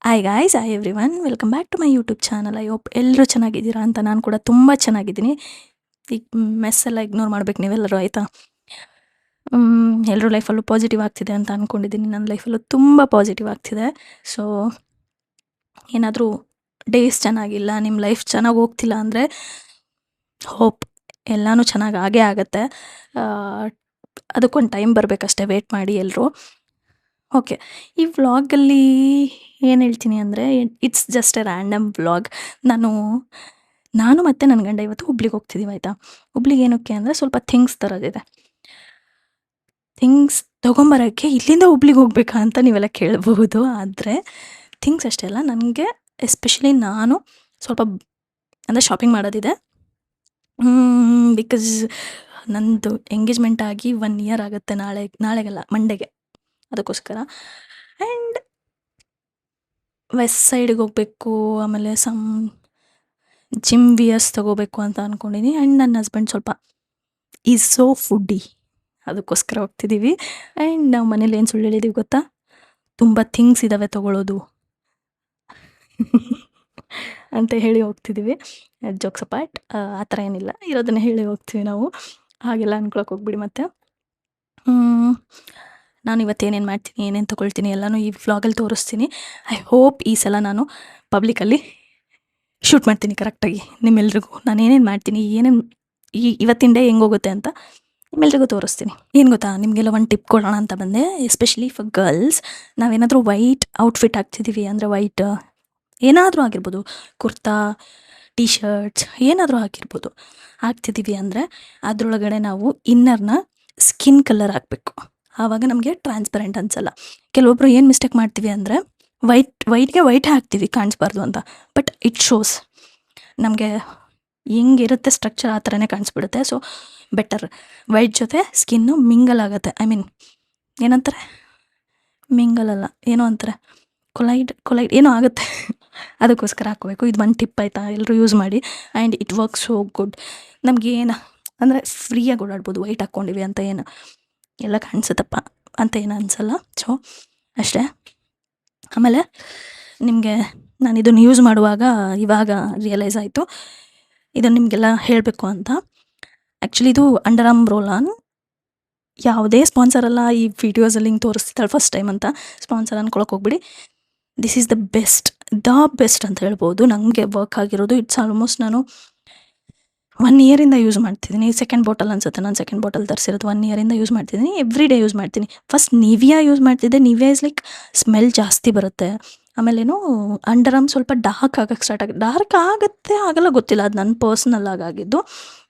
Hi guys, hi everyone, welcome back to my YouTube channel. I hope ಎಲ್ಲರೂ ಚೆನ್ನಾಗಿದ್ದೀರಾ ಅಂತ. ನಾನು ಕೂಡ ತುಂಬ ಚೆನ್ನಾಗಿದ್ದೀನಿ. ಈಗ ಮೆಸ್ಸೆಲ್ಲ ಇಗ್ನೋರ್ ಮಾಡ್ಬೇಕು ನೀವೆಲ್ಲರೂ, ಆಯಿತಾ? ಎಲ್ಲರೂ ಲೈಫಲ್ಲೂ ಪಾಸಿಟಿವ್ ಆಗ್ತಿದೆ ಅಂತ ಅಂದ್ಕೊಂಡಿದ್ದೀನಿ. ನನ್ನ ಲೈಫಲ್ಲೂ ತುಂಬ ಪಾಸಿಟಿವ್ ಆಗ್ತಿದೆ. ಸೊ ಏನಾದರೂ ಡೇಸ್ ಚೆನ್ನಾಗಿಲ್ಲ, ನಿಮ್ಮ ಲೈಫ್ ಚೆನ್ನಾಗಿ ಹೋಗ್ತಿಲ್ಲ ಅಂದರೆ ಹೋಪ್ ಎಲ್ಲನೂ ಚೆನ್ನಾಗಿ ಆಗೇ ಆಗುತ್ತೆ. ಅದಕ್ಕೊಂದು ಟೈಮ್ ಬರಬೇಕಷ್ಟೇ, ವೇಟ್ ಮಾಡಿ ಎಲ್ಲರೂ. ಓಕೆ, ಈ ವ್ಲಾಗಲ್ಲಿ ಏನು ಹೇಳ್ತೀನಿ ಅಂದರೆ, it's just A random vlog. ನಾನು ಮತ್ತು ನನ್ನ ಗಂಡ ಇವತ್ತು ಹುಬ್ಳಿಗೆ ಹೋಗ್ತಿದ್ದೀವಿ, ಆಯಿತಾ? ಹುಬ್ಳಿಗೆ ಏನಕ್ಕೆ ಅಂದರೆ ಸ್ವಲ್ಪ ಥಿಂಗ್ಸ್ ತರೋದಿದೆ. ಥಿಂಗ್ಸ್ ತೊಗೊಂಬರೋಕ್ಕೆ ಇಲ್ಲಿಂದ ಹುಬ್ಳಿಗೆ ಹೋಗ್ಬೇಕಾ ಅಂತ ನೀವೆಲ್ಲ ಕೇಳಬಹುದು. ಆದರೆ ಥಿಂಗ್ಸ್ ಅಷ್ಟೇ ಅಲ್ಲ, ನನಗೆ ಎಸ್ಪೆಷಲಿ ನಾನು ಸ್ವಲ್ಪ ಅಂದರೆ ಶಾಪಿಂಗ್ ಮಾಡೋದಿದೆ. ಬಿಕಾಸ್ ನಂದು ಎಂಗೇಜ್ಮೆಂಟ್ ಆಗಿ 1 ಇಯರ್ ಆಗುತ್ತೆ ನಾಳೆಗಲ್ಲ ಮಂಡೆಗೆ. ಅದಕ್ಕೋಸ್ಕರ ಆ್ಯಂಡ್ ವೆಸ್ಟ್ ಸೈಡಿಗೆ ಹೋಗಬೇಕು. ಆಮೇಲೆ ಜಿಮ್ ವಿಯರ್ಸ್ ತೊಗೋಬೇಕು ಅಂತ ಅಂದ್ಕೊಂಡಿದ್ದೀನಿ. ಆ್ಯಂಡ್ ನನ್ನ ಹಸ್ಬೆಂಡ್ ಸ್ವಲ್ಪ ಈಸ್ ಸೋ ಫುಡ್ಡಿ, ಅದಕ್ಕೋಸ್ಕರ ಹೋಗ್ತಿದ್ದೀವಿ. ಆ್ಯಂಡ್ ನಾವು ಮನೇಲಿ ಏನು ಸುಳ್ಳು ಹೇಳಿದ್ದೀವಿ ಗೊತ್ತಾ? ತುಂಬ ಥಿಂಗ್ಸ್ ಇದ್ದಾವೆ ತೊಗೊಳ್ಳೋದು ಅಂತ ಹೇಳಿ ಹೋಗ್ತಿದ್ದೀವಿ. ಜೋಕ್ಸ್ ಅಪಾರ್ಟ್, ಆ ಥರ ಏನಿಲ್ಲ, ಇರೋದನ್ನೇ ಹೇಳಿ ಹೋಗ್ತೀವಿ ನಾವು. ಹಾಗೆಲ್ಲ ಅನ್ಕೊಳಕ್ಕೆ ಹೋಗ್ಬಿಡಿ. ಮತ್ತು ನಾನು ಇವತ್ತು ಏನೇನು ಮಾಡ್ತೀನಿ, ಏನೇನು ತೊಗೊಳ್ತೀನಿ ಎಲ್ಲನೂ ಈ ವ್ಲಾಗಲ್ಲಿ ತೋರಿಸ್ತೀನಿ. ಐ ಹೋಪ್ ಈ ಸಲ ನಾನು ಪಬ್ಲಿಕಲ್ಲಿ ಶೂಟ್ ಮಾಡ್ತೀನಿ ಕರೆಕ್ಟಾಗಿ ನಿಮ್ಮೆಲ್ರಿಗೂ. ನಾನು ಏನೇನು ಮಾಡ್ತೀನಿ, ಏನೇನು ಇವತ್ತಿನ ಡೇ ಹೆಂಗೆ ಹೋಗುತ್ತೆ ಅಂತ ನಿಮ್ಮೆಲ್ರಿಗೂ ತೋರಿಸ್ತೀನಿ. ಏನು ಗೊತ್ತಾ, ನಿಮಗೆಲ್ಲ ಒಂದು ಟಿಪ್ ಕೊಡೋಣ ಅಂತ ಬಂದೆ. ಎಸ್ಪೆಷಲಿ ಫಾರ್ ಗರ್ಲ್ಸ್, ನಾವೇನಾದರೂ ವೈಟ್ ಔಟ್ಫಿಟ್ ಹಾಕ್ತಿದ್ದೀವಿ ಅಂದರೆ, ವೈಟ್ ಏನಾದರೂ ಆಗಿರ್ಬೋದು, ಕುರ್ತಾ, ಟೀ ಶರ್ಟ್ಸ್ ಏನಾದರೂ ಹಾಕ್ತಿದ್ದೀವಿ ಅಂದರೆ ಅದರೊಳಗಡೆ ನಾವು ಇನ್ನರ್ನ ಸ್ಕಿನ್ ಕಲರ್ ಹಾಕಬೇಕು. ಆವಾಗ ನಮಗೆ ಟ್ರಾನ್ಸ್ಪರೆಂಟ್ ಅನಿಸಲ್ಲ. ಕೆಲವೊಬ್ಬರು ಏನು ಮಿಸ್ಟೇಕ್ ಮಾಡ್ತೀವಿ ಅಂದರೆ, ವೈಟ್ಗೆ ವೈಟ್ ಹಾಕ್ತೀವಿ ಕಾಣಿಸ್ಬಾರ್ದು ಅಂತ, ಬಟ್ ಇಟ್ ಶೋಸ್ ನಮಗೆ ಹೆಂಗಿರುತ್ತೆ ಸ್ಟ್ರಕ್ಚರ್ ಆ ಥರನೇ ಕಾಣಿಸ್ಬಿಡುತ್ತೆ. ಸೊ ಬೆಟರ್ ವೈಟ್ ಜೊತೆ ಸ್ಕಿನ್ನು ಮಿಂಗಲ್ ಆಗುತ್ತೆ. ಐ ಮೀನ್ ಏನಂತಾರೆ, ಮಿಂಗಲಲ್ಲ, ಏನೋ ಅಂತಾರೆ, ಕೊಲೈಡ್ ಏನೋ ಆಗುತ್ತೆ. ಅದಕ್ಕೋಸ್ಕರ ಹಾಕೋಬೇಕು. ಇದು ಒಂದು ಟಿಪ್, ಆಯಿತಾ? ಎಲ್ಲರೂ ಯೂಸ್ ಮಾಡಿ. And it works so good. ನಮಗೇನು ಅಂದರೆ ಫ್ರೀಯಾಗಿ ಓಡಾಡ್ಬೋದು ವೈಟ್ ಹಾಕ್ಕೊಂಡಿವಿ ಅಂತ, ಏನು ಎಲ್ಲ ಕಾಣಿಸುತ್ತಪ್ಪ ಅಂತ ಏನು ಅನಿಸಲ್ಲ. ಸೊ ಅಷ್ಟೇ. ಆಮೇಲೆ ನಿಮಗೆ ನಾನು ಇದನ್ನು ಯೂಸ್ ಮಾಡುವಾಗ ಇವಾಗ ರಿಯಲೈಸ್ ಆಯಿತು, ಇದನ್ನು ನಿಮಗೆಲ್ಲ ಹೇಳಬೇಕು ಅಂತ. ಆ್ಯಕ್ಚುಲಿ ಇದು ಅಂಡರ್ ಆರ್ಮ್ ರೋಲ್ ಆನ್. ಯಾವುದೇ ಸ್ಪಾನ್ಸರ್ ಅಲ್ಲ, ಈ ವಿಡಿಯೋಸಲ್ಲಿ ಹಿಂಗೆ ತೋರಿಸ್ತಿದ್ದಾಳೆ ಫಸ್ಟ್ ಟೈಮ್ ಅಂತ ಸ್ಪಾನ್ಸರ್ ಅಂದ್ಕೊಳಕ್ಕೆ ಹೋಗ್ಬಿಡಿ. ದಿಸ್ ಈಸ್ ದ ಬೆಸ್ಟ್ ಅಂತ ಹೇಳ್ಬೋದು. ನನಗೆ ವರ್ಕ್ ಆಗಿರೋದು. ಇಟ್ಸ್ ಆಲ್ಮೋಸ್ಟ್ ನಾನು 1 ಇಯರಿಂದ ಯೂಸ್ ಮಾಡ್ತಿದ್ದೀನಿ. ಸೆಕೆಂಡ್ ಬಾಟಲ್ ಅನ್ಸುತ್ತೆ, ನಾನು ಸೆಕೆಂಡ್ ಬಾಟಲ್ ತರಿಸಿರೋದು. 1 ಇಯರಿಂದ ಯೂಸ್ ಮಾಡ್ತಿದ್ದೀನಿ. ಎವ್ರಿ ಡೇ ಯೂಸ್ ಮಾಡ್ತೀನಿ. ಫಸ್ಟ್ ನಿವಿಯಾ ಯೂಸ್ ಮಾಡ್ತಿದ್ದೆ. ನಿವಿಯಾ ಇಸ್ ಲೈಕ್ ಸ್ಮೆಲ್ ಜಾಸ್ತಿ ಬರುತ್ತೆ. ಆಮೇಲೇನು ಅಂಡರ್ ಆರ್ಮ್ ಸ್ವಲ್ಪ ಡಾರ್ಕ್ ಆಗುತ್ತೆ, ಆಗಲ್ಲ ಗೊತ್ತಿಲ್ಲ, ಅದು ನನ್ನ ಪರ್ಸ್ನಲ್ ಆಗಿದ್ದು.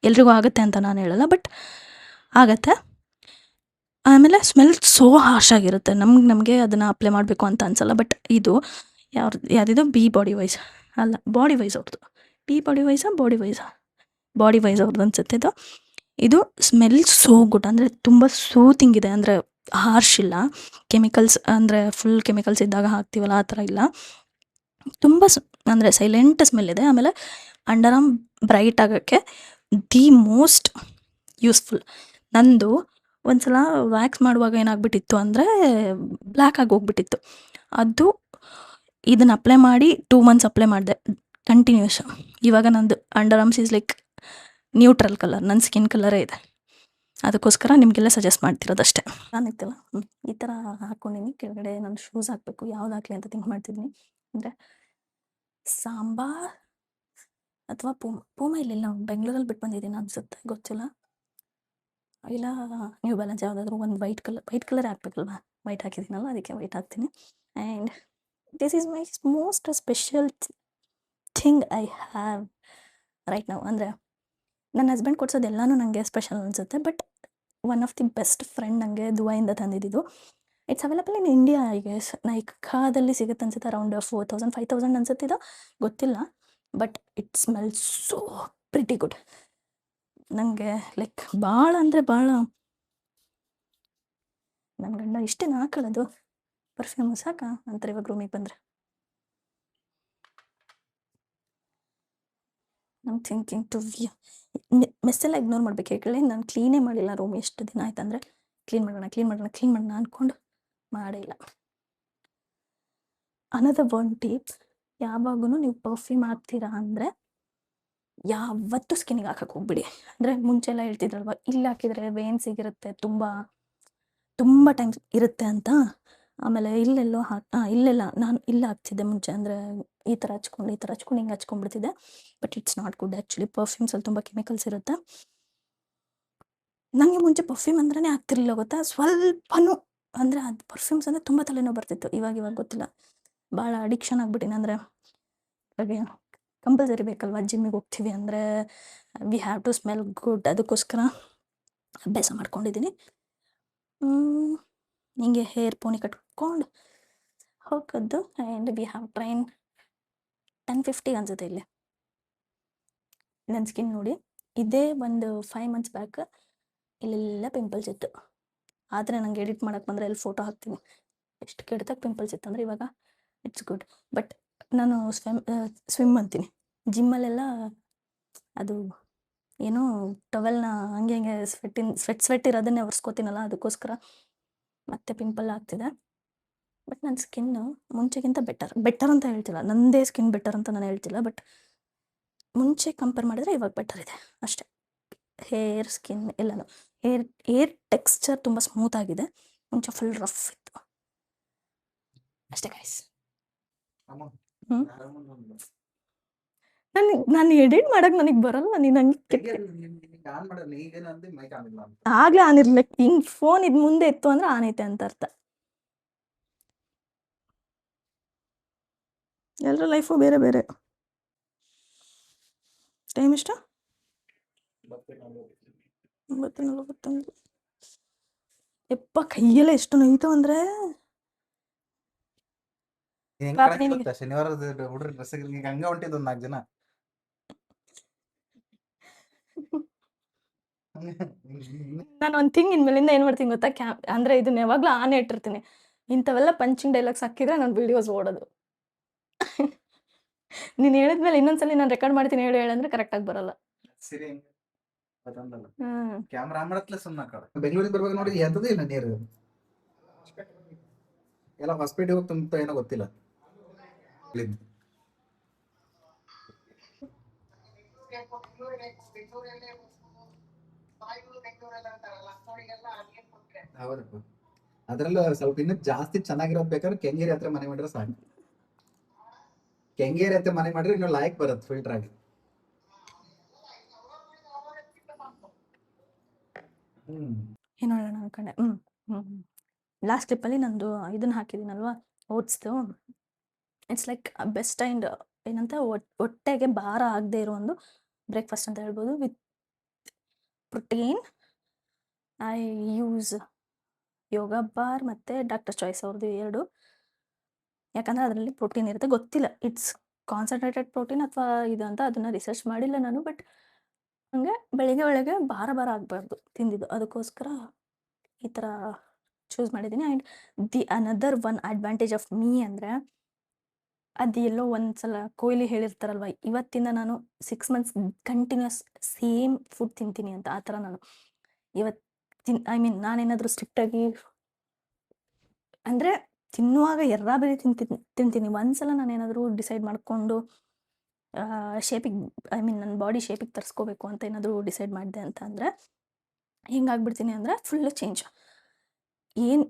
ಎಲ್ರಿಗೂ ಆಗುತ್ತೆ ಅಂತ ನಾನು ಹೇಳಲ್ಲ, ಬಟ್ ಆಗತ್ತೆ. ಆಮೇಲೆ ಸ್ಮೆಲ್ ಸೋ ಹಾರ್ಶ್ ಆಗಿರುತ್ತೆ. ನಮಗೆ ಅದನ್ನು ಅಪ್ಲೈ ಮಾಡಬೇಕು ಅಂತ ಅನಿಸಲ್ಲ. ಬಟ್ ಇದು ಯಾವುದಿದು ಬಾಡಿ ವೈಸ್ ಅವ್ರದ್ದು. ಬಾಡಿ ವೈಸ್ ಅವ್ರದ್ದು ಅನ್ಸುತ್ತೆ ಇದು ಸ್ಮೆಲ್ ಸೋ ಗುಡ್. ಅಂದರೆ ತುಂಬ ಸೂತಿಂಗ್ ಇದೆ, ಅಂದರೆ ಹಾರ್ಶ್ ಇಲ್ಲ. ಕೆಮಿಕಲ್ಸ್ ಅಂದರೆ ಫುಲ್ ಕೆಮಿಕಲ್ಸ್ ಇದ್ದಾಗ ಹಾಕ್ತೀವಲ್ಲ ಆ ಥರ ಇಲ್ಲ. ತುಂಬ ಅಂದರೆ ಸೈಲೆಂಟ್ ಸ್ಮೆಲ್ ಇದೆ. ಆಮೇಲೆ ಅಂಡರ್ ಆರ್ಮ್ ಬ್ರೈಟ್ ಆಗೋಕ್ಕೆ ದಿ ಮೋಸ್ಟ್ ಯೂಸ್ಫುಲ್. ನಂದು ಒಂದ್ಸಲ ವ್ಯಾಕ್ಸ್ ಮಾಡುವಾಗ ಏನಾಗ್ಬಿಟ್ಟಿತ್ತು ಅಂದರೆ, ಬ್ಲ್ಯಾಕ್ ಆಗಿ ಹೋಗ್ಬಿಟ್ಟಿತ್ತು. ಅದು ಇದನ್ನು ಅಪ್ಲೈ ಮಾಡಿ 2 months ಅಪ್ಲೈ ಮಾಡಿದೆ ಕಂಟಿನ್ಯೂಸ್. ಇವಾಗ ನಂದು under arms is like neutral colour, ನನ್ನ ಸ್ಕಿನ್ ಕಲರೇ ಇದೆ. ಅದಕ್ಕೋಸ್ಕರ ನಿಮಗೆಲ್ಲ ಸಜೆಸ್ಟ್ ಮಾಡ್ತಿರೋದಷ್ಟೇ. ನಾನಿತ್ತಲ್ಲ ಈ ಥರ ಹಾಕ್ಕೊಂಡಿನಿ. ಕೆಳಗಡೆ ನಾನು ಶೂಸ್ ಹಾಕಬೇಕು, ಯಾವ್ದು ಹಾಕಲಿ ಅಂತ ಥಿಂಕ್ ಮಾಡ್ತಿದ್ದೀನಿ. ಅಂದರೆ ಸಾಂಬಾ ಅಥವಾ ಪೂಮಾ ಇಲ್ಲಿಲ್ಲ, ಬೆಂಗಳೂರಲ್ಲಿ ಬಿಟ್ಟು ಬಂದಿದ್ದೀನಿ ಅನ್ಸುತ್ತೆ, ಗೊತ್ತಿಲ್ಲ. ಇಲ್ಲ ನ್ಯೂ ಬ್ಯಾಲೆನ್ಸ್ ಯಾವುದಾದ್ರೂ ಒಂದು ವೈಟ್ ಕಲರ್ ಹಾಕ್ಬೇಕಲ್ವಾ. ವೈಟ್ ಹಾಕಿದ್ದೀನಲ್ಲ, ಅದಕ್ಕೆ ವೈಟ್ ಹಾಕ್ತೀನಿ. And this is my most special thing I have right now. ಅಂದರೆ ನನ್ನ ಹಸ್ಬೆಂಡ್ ಕೊಡ್ಸೋದು ಎಲ್ಲನೂ ನನಗೆ ಸ್ಪೆಷಲ್ ಅನಿಸುತ್ತೆ. But one of the best friend ನನಗೆ ದುಬೈಯಿಂದ ತಂದಿದ್ದು. It's available in India, I guess. ನೈಕಾದಲ್ಲಿ ಸಿಗುತ್ತೆ ಅನ್ಸುತ್ತೆ. ಅರೌಂಡ್ 4,000-5,000 ಅನ್ಸುತ್ತಿದ್ದು, ಗೊತ್ತಿಲ್ಲ. But it smells so pretty good. ನನಗೆ ಲೈಕ್ ಭಾಳ ಅಂದರೆ ಭಾಳ. ನನ್ನ ಗಂಡ ಇಷ್ಟೇನು ಹಾಕೊಳ್ಳೋದು ಪರ್ಫ್ಯೂಮ್ ಸಾಕಾ ಅಂತಾರೆ ಇವಾಗ ರೂಮಿಗೆ ಬಂದರೆ. ನಮ್ಮ ಥಿಂಕಿಂಗ್ ಟು ಮೆಸ್ಸೆಲ್ಲ ಇಗ್ನೋರ್ ಮಾಡಬೇಕು. ಯಾಕಂದರೆ ನಾನು ಕ್ಲೀನೇ ಮಾಡಿಲ್ಲ ರೂಮ್. ಎಷ್ಟು ದಿನ ಆಯ್ತು ಅಂದರೆ ಕ್ಲೀನ್ ಮಾಡೋಣ ಅಂದ್ಕೊಂಡು ಮಾಡೇ ಇಲ್ಲ. ಅನದರ್ ಒನ್ ಟಿಪ್ಸ್, ಯಾವಾಗೂ ನೀವು ಪರ್ಫ್ಯೂಮ್ ಹಾಕ್ತೀರಾ ಅಂದರೆ ಯಾವತ್ತೂ ಸ್ಕಿನ್ನಿಗೆ ಹಾಕಕ್ಕೆ ಹೋಗ್ಬಿಡಿ. ಅಂದರೆ ಮುಂಚೆ ಎಲ್ಲ ಹೇಳ್ತಿದ್ರಲ್ವ, ಇಲ್ಲಿ ಹಾಕಿದರೆ ವೇನ್ಸಿಗಿರುತ್ತೆ, ತುಂಬ ತುಂಬ ಟೈಮ್ಸ್ ಇರುತ್ತೆ ಅಂತ. ಆಮೇಲೆ ಇಲ್ಲೆಲ್ಲೋ ಇಲ್ಲೆಲ್ಲ ನಾನು ಇಲ್ಲಿ ಹಾಕ್ತಿದ್ದೆ ಮುಂಚೆ, ಅಂದರೆ ಈ ಥರ ಹಚ್ಕೊಂಡು ಹಿಂಗೆ ಹಚ್ಕೊಂಡ್ಬಿಡ್ತಿದ್ದೆ. But it's not good actually. ಪರ್ಫ್ಯೂಮ್ಸಲ್ಲಿ ತುಂಬ ಕೆಮಿಕಲ್ಸ್ ಇರುತ್ತೆ. ನನಗೆ ಮುಂಚೆ ಪರ್ಫ್ಯೂಮ್ ಅಂದ್ರೇ ಆಗ್ತಿರ್ಲಿಲ್ಲ ಗೊತ್ತಾ, ಸ್ವಲ್ಪನೂ. ಅಂದರೆ ಅದು ಪರ್ಫ್ಯೂಮ್ಸ್ ಅಂದರೆ ತುಂಬ ತಲೆನೋವು ಬರ್ತಿತ್ತು. ಇವಾಗ ಗೊತ್ತಿಲ್ಲ, ಭಾಳ ಅಡಿಕ್ಷನ್ ಆಗಿಬಿಟ್ಟಿನಿ. ಅಂದರೆ ಇವಾಗ ಕಂಪಲ್ಸರಿ ಬೇಕಲ್ವ, ಜಿಮ್ಮಿಗೆ ಹೋಗ್ತೀವಿ ಅಂದರೆ we have to smell good. ಅದಕ್ಕೋಸ್ಕರ ಅಭ್ಯಾಸ ಮಾಡ್ಕೊಂಡಿದ್ದೀನಿ. ಹಿಂಗೆ ಹೇರ್ ಪೋನಿ ಕಟ್ಕೊಂಡು ಹೋಗೋದು. ಆ್ಯಂಡ್ ವಿ ಹ್ಯಾವ್ ಟ್ರೈನ್ 10:50 ಅನ್ಸುತ್ತೆ ಇಲ್ಲಿ. ನನ್ನ ಸ್ಕಿನ್ ನೋಡಿ, ಇದೇ ಒಂದು 5 months ಬ್ಯಾಕ್ ಇಲ್ಲೆಲ್ಲ ಪಿಂಪಲ್ಸ್ ಇತ್ತು. ಆದರೆ ನಂಗೆ ಎಡಿಟ್ ಮಾಡೋಕ್ಕೆ ಬಂದರೆ ಅಲ್ಲಿ ಫೋಟೋ ಹಾಕ್ತೀನಿ. ಎಷ್ಟು ಕೆಡ್ದಾಗ ಪಿಂಪಲ್ಸ್ ಇತ್ತು ಅಂದರೆ ಇವಾಗ ಇಟ್ಸ್ ಗುಡ್. ಬಟ್ ನಾನು ಸ್ವಿಮ್ ಅಂತೀನಿ, ಜಿಮ್ಮಲ್ಲೆಲ್ಲ ಅದು ಏನೋ ಟವೆಲ್ನ ಹಂಗೆ ಹಂಗೆ ಸ್ವೆಟ್ ಇರೋದನ್ನೇ ಒರೆಸ್ಕೋತೀನಲ್ಲ, ಅದಕ್ಕೋಸ್ಕರ ಮತ್ತೆ ಪಿಂಪಲ್ ಆಗ್ತಿದೆ. ಬಟ್ ನನ್ನ ಸ್ಕಿನ್ನು ಮುಂಚೆಗಿಂತ ಬೆಟರ್ ಅಂತ ಹೇಳ್ತಿಲ್ಲ, ನನ್ನದೇ ಸ್ಕಿನ್ ಬೆಟರ್ ಅಂತ ನಾನು ಹೇಳ್ತಿಲ್ಲ. ಬಟ್ ಮುಂಚೆ ಕಂಪೇರ್ ಮಾಡಿದರೆ ಇವಾಗ ಬೆಟರ್ ಇದೆ ಅಷ್ಟೇ. ಹೇರ್, ಸ್ಕಿನ್ ಎಲ್ಲನೂ, ಏರ್ ಟೆಕ್ಸ್ಚರ್ ತುಂಬ ಸ್ಮೂತ್ ಆಗಿದೆ. ಮುಂಚೆ ಫುಲ್ ರಫ್ ಇತ್ತು ಅಷ್ಟೇ ಗೈಸ್. ನಾನು ಎಡಿಟ್ ಮಾಡಕ್ಕೆ ನನಗೆ ಬರಲ್ಲ. ನೀನು ಹಂಗೆ ಆಗ್ಲೇ ಆನ್ ಇರ್ಲಿಕ್ಕೆ, ಹಿಂಗೆ ಫೋನ್ ಇದು ಮುಂದೆ ಇತ್ತು ಅಂದ್ರೆ ಆನ್ ಐತೆ ಅಂತ ಅರ್ಥ. ಎಲ್ಲರ ಲೈಫು ಬೇರೆ ಬೇರೆ. ಟೈಮ್ ಎಷ್ಟು? 9:41. ಯಪ್ಪ, ಕೈಯೆಲ್ಲ ಎಷ್ಟು ನೋಯ್ತು ಅಂದರೆ ಶನಿವಾರ ಹುಡುಗ್ರ ಡ್ರೆಸ್ ಹಂಗ ಹೊಂಟಿದ್ 4 ಜನ. ನಾನು ಒಂದು ಥಿಂಗ್ ಇನ್ಮೇಲಿಂದ ಏನು ಮಾಡ್ತೀನಿ ಗೊತ್ತಾ, ಅಂದರೆ ಇದನ್ನ ಯಾವಾಗಲೂ ಆನ್ ಇಟ್ಟಿರ್ತೀನಿ. ಇಂಥವೆಲ್ಲ ಪಂಚಿಂಗ್ ಡೈಲಾಗ್ಸ್ ಹಾಕಿದ್ರೆ ನನ್ನ ವಿಡಿಯೋಸ್ ಓಡೋದು. ನೀನು ಹೇಳಿದ್ಮೇಲೆ ಇನ್ನೊಂದ್ಸಲಿ ನಾನು ರೆಕಾರ್ಡ್ ಮಾಡ್ತೀನಿ ಹೇಳಂದ್ರೆ ಕರೆಕ್ಟಾಗಿ ಬರಲ್ಲ. ಸಿರಿ ಕ್ಯಾಮ್ರಾ ಮಾಡತ್ಲೆ ಸುಮ್ಮನೆ ಕಡೆ ಬೆಂಗಳೂರಿಗೆ ಬರ್ಬೇಕು ನೋಡಿ, ಎದ್ದದೇ ಇಲ್ಲ ನೀರು. ಎಲ್ಲ ಹಾಸ್ಪಿಟಲ್ ಹೋಗಿ ತುಂಬ ಏನೋ ಗೊತ್ತಿಲ್ಲ. ಹೌದಪ್ಪ, ಅದ್ರಲ್ಲೂ ಸ್ವಲ್ಪ ಇನ್ನೂ ಜಾಸ್ತಿ ಚೆನ್ನಾಗಿರೋದ್ ಬೇಕಾದ್ರೆ ಕೆಂಗೇರಿ ಹತ್ರ ಮನೆ ಮಾಡಿದ್ರೆ ಸಾಕು. ಕೆಂಗೇರಿ ಹತ್ರ ಮನೆ ಮಾಡಿದ್ರೆ ಇನ್ನೂ ಲಾಯಕ್ ಬರುತ್ತೆ ಫಿಲ್ಟರ್ ಆಗಿ. ಏನೋ ಹೇಳೋಣ ಅನ್ಕೊಂಡೆ. ಲಾಸ್ಟ್ ಕ್ಲಿಪ್ಪಲ್ಲಿ ನಂದು ಇದನ್ನ ಹಾಕಿದ್ದೀನಲ್ವಾ, ಓಟ್ಸ್ದು. ಇಟ್ಸ್ ಲೈಕ್ ಬೆಸ್ಟ್ ಆ್ಯಂಡ್ ಏನಂತ ಹೊಟ್ಟೆಗೆ ಭಾರ ಆಗದೆ ಇರೋ ಒಂದು ಬ್ರೇಕ್ಫಾಸ್ಟ್ ಅಂತ ಹೇಳ್ಬೋದು. With protein. I use yoga bar ಮತ್ತು ಡಾಕ್ಟರ್ ಚಾಯ್ಸ್ ಅವ್ರದ್ದು 2. ಯಾಕಂದರೆ ಅದರಲ್ಲಿ ಪ್ರೋಟೀನ್ ಇರುತ್ತೆ. ಗೊತ್ತಿಲ್ಲ ಇಟ್ಸ್ ಕಾನ್ಸಂಟ್ರೇಟೆಡ್ ಪ್ರೋಟೀನ್ ಅಥವಾ ಇದು ಅಂತ, ಅದನ್ನು ರಿಸರ್ಚ್ ಮಾಡಿಲ್ಲ ನಾನು. ಬಟ್ ಹಂಗೆ ಬೆಳಿಗ್ಗೆ ಭಾರ ಆಗಬಾರ್ದು ತಿಂದಿದ್ದು, ಅದಕ್ಕೋಸ್ಕರ ಈ ಥರ ಚೂಸ್ ಮಾಡಿದ್ದೀನಿ. And another one advantage of me ಅಂದರೆ, ಅದು ಎಲ್ಲೋ ಒಂದ್ಸಲ ಕೊಹ್ಲಿ ಹೇಳಿರ್ತಾರಲ್ವ, ಇವತ್ತಿಂದ ನಾನು 6 months ಕಂಟಿನ್ಯೂಸ್ ಸೇಮ್ ಫುಡ್ ತಿಂತೀನಿ ಅಂತ. ಆ ಥರ ನಾನು ನಾನೇನಾದರೂ ಸ್ಟ್ರಿಕ್ಟಾಗಿ ಅಂದರೆ ತಿನ್ನುವಾಗ ಎರ್ರಾಬಿರಿ ತಿಂತೀನಿ. ಒಂದ್ಸಲ ನಾನೇನಾದರೂ ಡಿಸೈಡ್ ಮಾಡಿಕೊಂಡು ಶೇಪಿಗೆ ನನ್ನ ಬಾಡಿ ಶೇಪಿಗೆ ತರಿಸ್ಕೋಬೇಕು ಅಂತ ಏನಾದರೂ ಡಿಸೈಡ್ ಮಾಡಿದೆ ಅಂತ ಅಂದರೆ ಹಿಂಗಾಗ್ಬಿಡ್ತೀನಿ. ಅಂದರೆ ಫುಲ್ಲು ಚೇಂಜ್.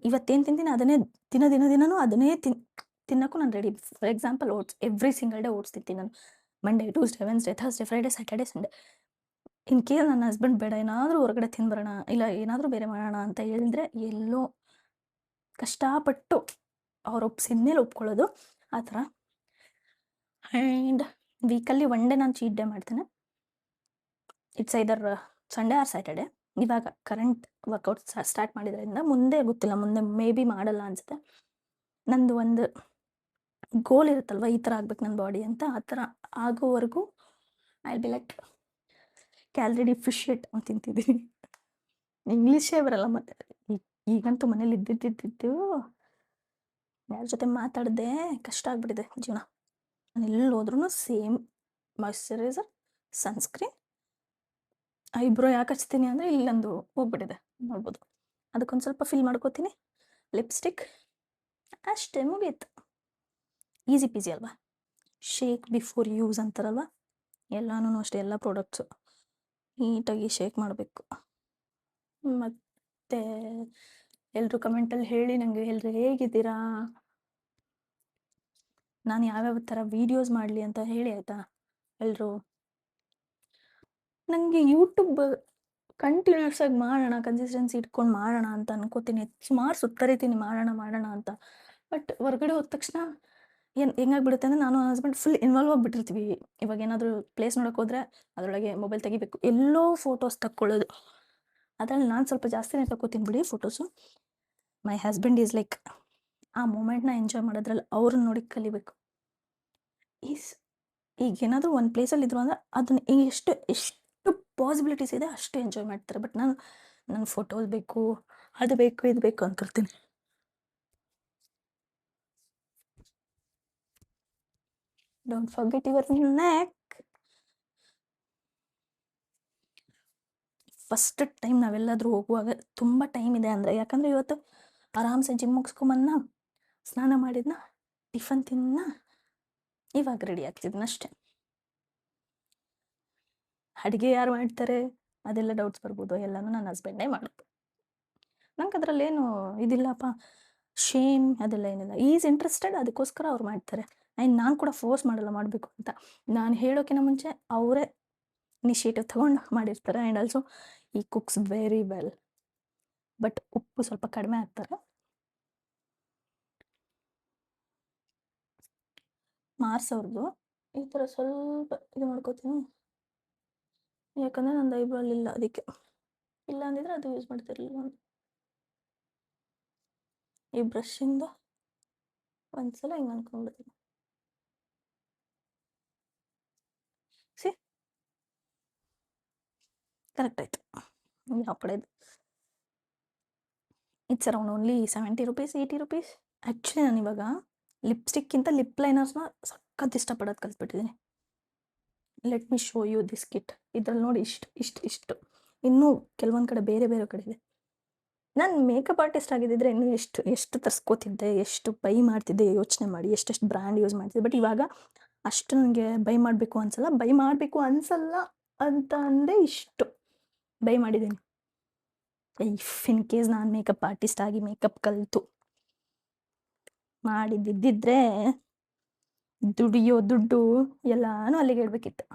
ಇವತ್ತೇನು ತಿಂತೀನಿ ಅದನ್ನೇ ದಿನನೂ ಅದನ್ನೇ ತಿನ್ನೋಕ್ಕೂ ನಾನು ready. For example oats, every single day oats ತಿಂತೀನಿ ನಾನು. Monday, Tuesday, Wednesday, Thursday, Friday, Saturday, Sunday. In case ನನ್ನ ಹಸ್ಬೆಂಡ್ ಬೇಡ, ಏನಾದರೂ ಹೊರಗಡೆ ತಿಂದ್ಬರೋಣ, ಇಲ್ಲ ಏನಾದರೂ ಬೇರೆ ಮಾಡೋಣ ಅಂತ ಹೇಳಿದ್ರೆ ಎಲ್ಲೋ ಕಷ್ಟಪಟ್ಟು ಅವ್ರು ಒಪ್ಸಿದ್ಮೇಲೆ ಒಪ್ಕೊಳ್ಳೋದು ಆ ಥರ. ಆ್ಯಂಡ್ ವೀಕಲ್ಲಿ 1 ಡೇ ನಾನು ಚೀಟ್ ಡೇ ಮಾಡ್ತೇನೆ. It's either Sunday or Saturday. ಇವಾಗ ಕರೆಂಟ್ ವರ್ಕೌಟ್ ಸ್ಟಾರ್ಟ್ ಮಾಡಿದ್ರಿಂದ ಮುಂದೆ ಗೊತ್ತಿಲ್ಲ, ಮುಂದೆ ಮೇ ಬಿ ಮಾಡಲ್ಲ ಅನಿಸುತ್ತೆ. ನಂದು ಒಂದು ಗೋಲ್ ಇರುತ್ತಲ್ವ, ಈ ಥರ ಆಗ್ಬೇಕು ನನ್ನ ಬಾಡಿ ಅಂತ. ಆ ಥರ ಆಗೋವರೆಗೂ ಐ ಬಿ ಲೈಕ್ ಕ್ಯಾಲರಿ ಡಿಫಿಷಿಯೇಟ್ ತಿಂತಿದ್ದೀನಿ. ಇಂಗ್ಲೀಷೇ ಬರಲ್ಲ. ಮತ್ತು ಈಗಂತೂ ಮನೇಲಿ ಇದ್ದಿದ್ದು ಯಾರ ಜೊತೆ ಮಾತಾಡದೆ ಕಷ್ಟ ಆಗ್ಬಿಟ್ಟಿದೆ ಜೀವನ. ನಾನು ಎಲ್ಲಿ ಹೋದ್ರೂ ಸೇಮ್ ಮಾಯ್ಶ್ಚರೈಸರ್, ಸನ್ಸ್ಕ್ರೀನ್. ಐಬ್ರೋ ಯಾಕೆ ಹಚ್ತೀನಿ ಅಂದರೆ ಇಲ್ಲೊಂದು ಹೋಗ್ಬಿಟ್ಟಿದೆ ನೋಡ್ಬೋದು, ಅದಕ್ಕೊಂದು ಸ್ವಲ್ಪ ಫಿಲ್ ಮಾಡ್ಕೋತೀನಿ. ಲಿಪ್ಸ್ಟಿಕ್ ಅಷ್ಟೇ, ಮುಗೀತು. ಈಸಿ ಪೀಸಿ ಅಲ್ವಾ. ಶೇಕ್ ಬಿಫೋರ್ ಯೂಸ್ ಅಂತಾರಲ್ವ, ಎಲ್ಲನೂ ಅಷ್ಟೇ, ಎಲ್ಲ ಪ್ರಾಡಕ್ಟ್ಸು ನೀಟಾಗಿ ಶೇಕ್ ಮಾಡಬೇಕು. ಮತ್ತು ಎಲ್ಲರೂ ಕಮೆಂಟಲ್ಲಿ ಹೇಳಿ ನನಗೆ, ಎಲ್ಲರೂ ಹೇಗಿದ್ದೀರಾ, ನಾನು ಯಾವ್ಯಾವ ಥರ ವೀಡಿಯೋಸ್ ಮಾಡಲಿ ಅಂತ ಹೇಳಿ ಆಯಿತಾ ಎಲ್ಲರೂ. ನನಗೆ ಯೂಟ್ಯೂಬ್ ಕಂಟಿನ್ಯೂಸ್ ಆಗಿ ಮಾಡೋಣ, ಕನ್ಸಿಸ್ಟೆನ್ಸಿ ಇಟ್ಕೊಂಡು ಮಾಡೋಣ ಅಂತ ಅನ್ಕೋತೀನಿ, ಸುಮಾರು ಸುತ್ತರಿತೀನಿ ಮಾಡೋಣ ಅಂತ. ಬಟ್ ಹೊರಗಡೆ ಹೋದ ತಕ್ಷಣ ಹೆಂಗಾಗ್ಬಿಡುತ್ತೆ ಅಂದರೆ, ನಾನು ಹಸ್ಬೆಂಡ್ ಫುಲ್ ಇನ್ವಾಲ್ವ್ ಆಗಿಬಿಟ್ಟಿರ್ತೀವಿ. ಇವಾಗ ಏನಾದರೂ ಪ್ಲೇಸ್ ನೋಡೋಕೆ ಹೋದರೆ ಅದರೊಳಗೆ ಮೊಬೈಲ್ ತೆಗಿಬೇಕು, ಎಲ್ಲೋ ಫೋಟೋಸ್ ತಕ್ಕೊಳ್ಳೋದು. ಅದರಲ್ಲಿ ನಾನು ಸ್ವಲ್ಪ ಜಾಸ್ತಿನೇ ತಗೋತೀನಿ ಬಿಡಿ photos. My husband is like, ಆ ಮೂಮೆಂಟ್ನ ಎಂಜಾಯ್ ಮಾಡೋದ್ರಲ್ಲಿ ಅವ್ರನ್ನ ನೋಡಿ ಕಲಿಬೇಕು. ಈಗ ಏನಾದರೂ ಒಂದು ಪ್ಲೇಸಲ್ಲಿ ಇದ್ರು ಅಂದರೆ ಅದನ್ನ ಎಷ್ಟು ಪಾಸಿಬಿಲಿಟೀಸ್ ಇದೆ ಅಷ್ಟು ಎಂಜಾಯ್ ಮಾಡ್ತಾರೆ. ಬಟ್ ನಾನು ಫೋಟೋಸ್ ಬೇಕು, ಅದು ಬೇಕು, ಇದು ಬೇಕು ಅಂತಿರ್ತೀನಿ. Don't forget your neck. First time ನಾವೆಲ್ಲಾದರೂ ಹೋಗುವಾಗ ತುಂಬ ಟೈಮ್ ಇದೆ ಅಂದರೆ, ಯಾಕಂದರೆ ಇವತ್ತು ಆರಾಮ್ಸೆ ಜಿಮ್ ಮುಗಿಸ್ಕೊಂಬನ್ನ, ಸ್ನಾನ ಮಾಡಿದ್ನ, ಟಿಫನ್ ತಿನ್ನ, ಇವಾಗ ರೆಡಿ ಆಗ್ತಿದ್ನ ಅಷ್ಟೆ. ಅಡುಗೆ ಯಾರು ಮಾಡ್ತಾರೆ ಅದೆಲ್ಲ ಡೌಟ್ಸ್ ಬರ್ಬೋದು, ಎಲ್ಲನೂ ನನ್ನ ಹಸ್ಬೆಂಡೇ ಮಾಡೋದು. ನಂಗೆ ಅದರಲ್ಲೇನು ಇದಿಲ್ಲಪ್ಪ, ಶೇಮ್ ಅದೆಲ್ಲ ಏನಿಲ್ಲ. ಈಸ್ ಇಂಟ್ರೆಸ್ಟೆಡ್, ಅದಕ್ಕೋಸ್ಕರ ಅವ್ರು ಮಾಡ್ತಾರೆ. ಆ್ಯಂಡ್ ನಾನು ಕೂಡ ಫೋರ್ಸ್ ಮಾಡಲ್ಲ ಮಾಡಬೇಕು ಅಂತ. ನಾನು ಹೇಳೋಕ್ಕಿಂತ ಮುಂಚೆ ಅವರೇ ಇನಿಷಿಯೇಟಿವ್ ತೊಗೊಂಡು ಮಾಡಿರ್ತಾರೆ. ಆ್ಯಂಡ್ ಆಲ್ಸೋ ಈ ಕುಕ್ಸ್ ವೆರಿ ವೆಲ್. ಬಟ್ ಉಪ್ಪು ಸ್ವಲ್ಪ ಕಡಿಮೆ ಹಾಕ್ತಾರೆ. ಮಾರ್ಸ್ ಅವ್ರದ್ದು ಈ ಥರ ಸ್ವಲ್ಪ ಇದು ಮಾಡ್ಕೋತೀನಿ, ಯಾಕಂದರೆ ನಂದು ಐಬ್ರೋಲ್ ಇಲ್ಲ, ಅದಕ್ಕೆ. ಇಲ್ಲ ಅಂದಿದ್ರೆ ಅದು ಯೂಸ್ ಮಾಡ್ತಿರಲಿಲ್ಲ ನಾನು. ಈ ಬ್ರಷಿಂದ ಒಂದ್ಸಲ ಹಿಂಗೆ ಅನ್ಕೊಂಡ್ಬಿಡ್ತೀನಿ. ಸಿ ಕರೆಕ್ಟ್ ಆಯಿತು. ಯಾವ ಕಡೆದು it's around only 70 rupees, 80 rupees. Actually ನಾನು ಇವಾಗ ಲಿಪ್ಸ್ಟಿಕ್ಕಿಂತ ಲಿಪ್ ಲೈನರ್ಸ್ನ ಸಖತ್ ಇಷ್ಟಪಡೋದು ಕಲ್ತ್ಬಿಟ್ಟಿದ್ದೀನಿ. Let me show you this kit. ಇದ್ರಲ್ಲಿ ನೋಡಿ ಇಷ್ಟು ಇನ್ನೂ ಕೆಲವೊಂದು ಕಡೆ ಬೇರೆ ಕಡೆ ಇದೆ. ನಾನು ಮೇಕಪ್ ಆರ್ಟಿಸ್ಟ್ ಆಗಿದ್ದಿದ್ರೆ ಇನ್ನೂ ಎಷ್ಟು ತರಿಸ್ಕೋತಿದ್ದೆ, ಎಷ್ಟು ಬೈ ಮಾಡ್ತಿದ್ದೆ ಯೋಚನೆ ಮಾಡಿ, ಎಷ್ಟೆಷ್ಟು ಬ್ರ್ಯಾಂಡ್ ಯೂಸ್ ಮಾಡ್ತಿದ್ದೆ. ಬಟ್ ಇವಾಗ ಅಷ್ಟು ನನಗೆ ಬೈ ಮಾಡಬೇಕು ಅನ್ಸಲ್ಲ ಅಂತ ಅಂದೇ ಇಷ್ಟು ಬೈ ಮಾಡಿದ್ದೀನಿ. ಇಫ್ ಇನ್ ಕೇಸ್ ನಾನು ಮೇಕಪ್ ಆರ್ಟಿಸ್ಟ್ ಆಗಿ ಮೇಕಪ್ ಕಲಿತು ಮಾಡಿದ್ದಿದ್ದರೆ ದುಡಿಯೋ ದುಡ್ಡು ಎಲ್ಲಾನು ಅಲ್ಲಿಗೆ ಇಡಬೇಕಿತ್ತು.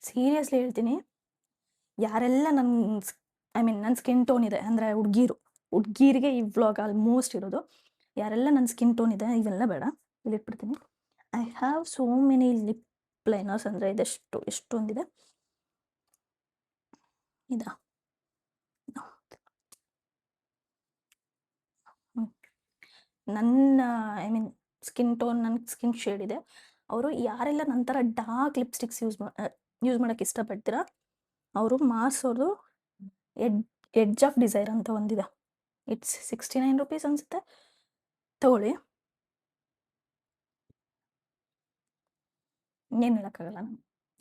ಸೀರಿಯಸ್ಲಿ ಹೇಳ್ತೀನಿ, ಯಾರೆಲ್ಲ ನನ್ನ ಸ್ಕಿನ್ ಟೋನ್ ಇದೆ ಅಂದರೆ ಹುಡುಗಿರಿಗೆ ಈ ವ್ಲಾಗ್ ಆಲ್ಮೋಸ್ಟ್ ಇರೋದು. ಯಾರೆಲ್ಲ ನನ್ನ ಸ್ಕಿನ್ ಟೋನ್ ಇದೆ, ಇವೆಲ್ಲ ಬೇಡ, ಇಲ್ಲಿ ಇಟ್ಬಿಡ್ತೀನಿ. I have so many lip liners, ಅಂದರೆ ಎಷ್ಟೊಂದಿದೆ. ಇದಾ ನನ್ನ ಸ್ಕಿನ್ ಟೋನ್, ನನ್ನ ಸ್ಕಿನ್ ಶೇಡ್ ಇದೆ. ಅವರು ಯಾರೆಲ್ಲ ನಂತರ ಡಾರ್ಕ್ ಲಿಪ್ಸ್ಟಿಕ್ಸ್ ಯೂಸ್ ಮಾಡೋಕ್ಕೆ ಇಷ್ಟಪಡ್ತೀರಾ, ಅವರು ಮಾರ್ಸ್ ಅವ್ರದ್ದು ಎಡ್ಜ್ ಆಫ್ ಡಿಸೈರ್ ಅಂತ ಒಂದಿದೆ. ಇಟ್ಸ್ 69 ರೂಪೀಸ್ ಅನಿಸುತ್ತೆ, ತಗೊಳ್ಳಿ. ಏನು ಹೇಳೋಕ್ಕಾಗಲ್ಲ,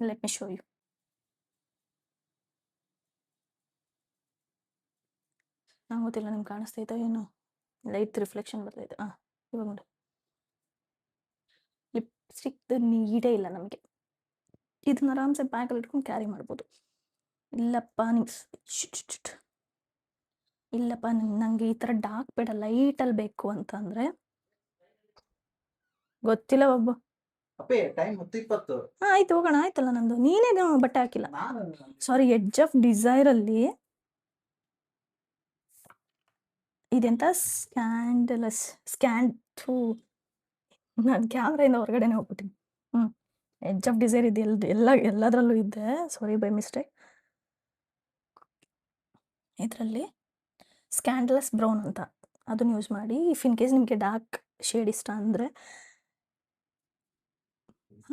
ಲೆಟ್ ಮಿ ಶೋ ಯು. ನಂಗೆ ಗೊತ್ತಿಲ್ಲ ನಿಮ್ಗೆ ಕಾಣಿಸ್ತೈತಾ ಏನು, ಲೈಟ್ ರಿಫ್ಲೆಕ್ಷನ್ ಬರ್ತೈತೆ. ಇವಾಗ ನೋಡಿ, ಲಿಪ್ಸ್ಟಿಕ್ದು ನೀಡೇ ಇಲ್ಲ ನಮಗೆ. ಇದನ್ನ ಆರಾಮ್ಸೆ ಬ್ಯಾಗಲ್ಲಿ ಇಟ್ಕೊಂಡು ಕ್ಯಾರಿ ಮಾಡ್ಬೋದು. ಇಲ್ಲಪ್ಪ ನನಗೆ ಈ ಥರ ಡಾರ್ಕ್ ಬೇಡ, ಲೈಟಲ್ಲಿ ಬೇಕು ಅಂತಂದರೆ ಗೊತ್ತಿಲ್ಲ ಒಬ್ಬ. ಆಯ್ತು ಹೋಗೋಣ, ಆಯ್ತಲ್ಲ ನಂದು. ನೀನೇ ಬಟ್ಟೆ ಹಾಕಿಲ್ಲ, ಸಾರಿ. ಎಡ್ಜ್ ಆಫ್ ಡಿಸೈರಲ್ಲಿ ಇದೆಂತ ನಾನು ಕ್ಯಾಮ್ರಾಯಿಂದ ಹೊರಗಡೆನೆ ಹೋಗ್ಬಿಟ್ಟಿನಿ. ಎಡ್ಜ್ ಆಫ್ ಡಿಸೈರ್ ಇದೆ, ಎಲ್ಲದರಲ್ಲೂ ಇದೆ, ಸಾರಿ ಬೈ ಮಿಸ್ಟೇಕ್. ಇದರಲ್ಲಿ ಸ್ಕ್ಯಾಂಡಲಸ್ ಬ್ರೌನ್ ಅಂತ, ಅದನ್ನು ಯೂಸ್ ಮಾಡಿ. ಇಫ್ ಇನ್ ಕೇಸ್ ನಿಮಗೆ ಡಾರ್ಕ್ ಶೇಡ್ ಇಷ್ಟ ಅಂದರೆ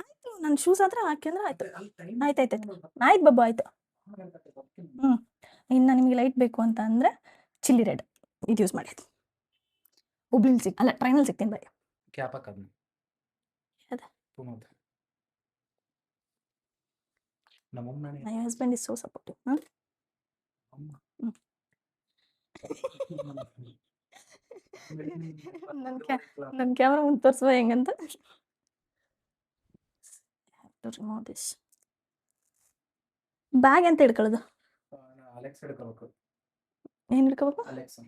ಆಯಿತು, ನನ್ನ ಶೂಸ್ ಆದರೆ ಹಾಕಿ ಅಂದರೆ ಆಯಿತು. ಆಯ್ತು ಬಾಬು, ಆಯಿತು. ಇನ್ನು ನಿಮಗೆ ಲೈಟ್ ಬೇಕು ಅಂತ ಅಂದರೆ ಚಿಲ್ಲಿ ರೆಡ್ ಇದು ಯೂಸ್ ಮಾಡಿ. ಹುಬ್ಳಿಲಿ ಅಲ್ಲ, ಟ್ರೈನಲ್ಲಿ ಸಿಗ್ತೀನಿ ಬಾಯ್. ನಮ್ಮಮ್ಮ my husband is so supportive. ಹಾಂ ನನ್ನ ಕ್ಯಾಮ್ರಾ ಮುಂದೆ ತೋರಿಸುವ ಹೆಂಗಂತ. ರಿಮೂವ್ ದಿಸ್ ಬ್ಯಾಗ್ ಅಂತ ಹಿಡ್ಕೊಳ್ಳೋದು. ಅಲೆಕ್ಸ್ ಹಿಡ್ಕೋಬೇಕು. ಏನು ಹಿಡ್ಕೋಬೇಕು? ಅಲೆಕ್ಸ್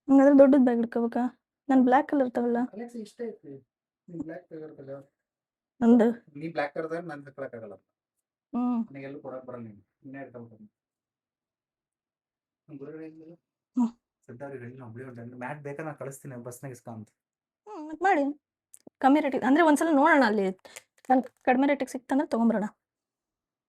ಹಂಗಾದ್ರೆ ದೊಡ್ಡದು ಬ್ಯಾಗ್ ಹಿಡ್ಕೋಬೇಕಾ? ನಾನು ಬ್ಲ್ಯಾಕ್ ಕಲರ್ ತಗೊಳ್ಳ. ಅಲೆಕ್ಸ್ ಇಷ್ಟೇ ಐತಿ. ನೀನ್ ಬ್ಲ್ಯಾಕ್ ತಗೋರ್ಕಲ್ಲ. ನಂದು ನೀ ಬ್ಲ್ಯಾಕ್ ತರದಾಗ ನಾನು ತಗೊಳಕ್ಕಾಗಲ್ಲ. ಹ್ಞೂ ನನಗೆಲ್ಲೂ ಕೊಡಕ್ ಬರಲ್ಲ. ನೀನೇ ಹಿಡ್ಕೋಬೇಕು. ಗುರುಗಳು ಏನಿಲ್ಲ ಹ್ಞೂ ಸಿದ್ಧಾರ್ಥ ಹೇಳಿ ಒಬ್ಬಳಿ ಉಂಟು ಮ್ಯಾಟ್ ಬೇಕಾ ನಾನು ಕಳಿಸ್ತೀನಿ ಬಸ್ನಾಗ ಇಸ್ಕೊಂತ. ಮತ್ತೆ ಮಾಡಿ ಕಮ್ಮಿ ರೇಟಿಗೆ ಅಂದರೆ ಒಂದ್ಸಲ ನೋಡೋಣ ಅಲ್ಲಿ ಕಡಿಮೆ ರೇಟಿಗೆ ಸಿಕ್ತಂದ್ರೆ ತೊಗೊಂಬರೋಣ.